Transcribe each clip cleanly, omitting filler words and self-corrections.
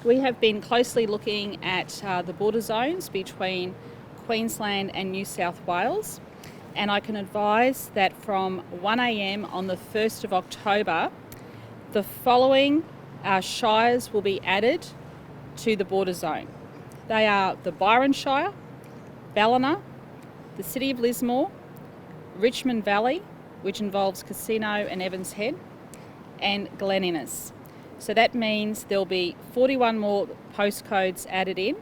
We have been closely looking at the border zones between Queensland and New South Wales, and I can advise that from 1 a.m. on the 1st of October, the following shires will be added to the border zone. They are the Byron Shire, Ballina, the City of Lismore, Richmond Valley, which involves Casino and Evans Head, and Glen. So that means there'll be 41 more postcodes added in,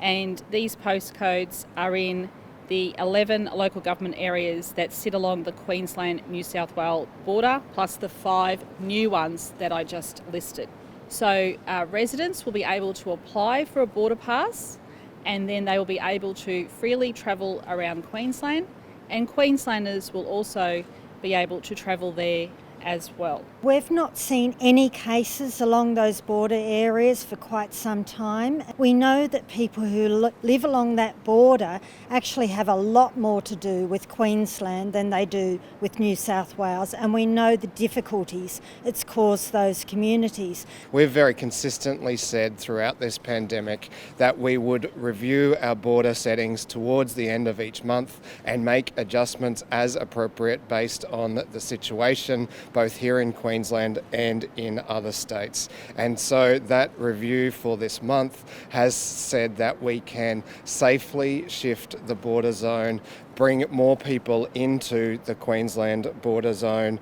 and these postcodes are in the 11 local government areas that sit along the Queensland-New South Wales border, plus the 5 new ones that I just listed. So residents will be able to apply for a border pass, and then they will be able to freely travel around Queensland, and Queenslanders will also be able to travel there as well. We've not seen any cases along those border areas for quite some time. We know that people who live along that border actually have a lot more to do with Queensland than they do with New South Wales, and we know the difficulties it's caused those communities. We've very consistently said throughout this pandemic that we would review our border settings towards the end of each month and make adjustments as appropriate based on the situation, both here in Queensland and in other states. And so that review for this month has said that we can safely shift the border zone, bring more people into the Queensland border zone.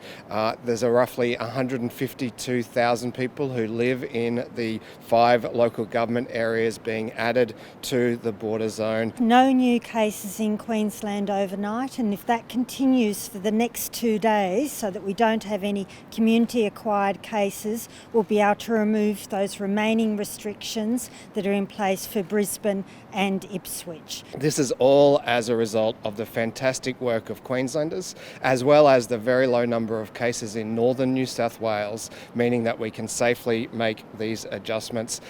There's a roughly 152,000 people who live in the 5 local government areas being added to the border zone. No new cases in Queensland overnight, and if that continues for the next 2 days so that we don't have any community-acquired cases, we'll be able to remove those remaining restrictions that are in place for Brisbane and Ipswich. This is all as a result of the fantastic work of Queenslanders, as well as the very low number of cases in northern New South Wales, meaning that we can safely make these adjustments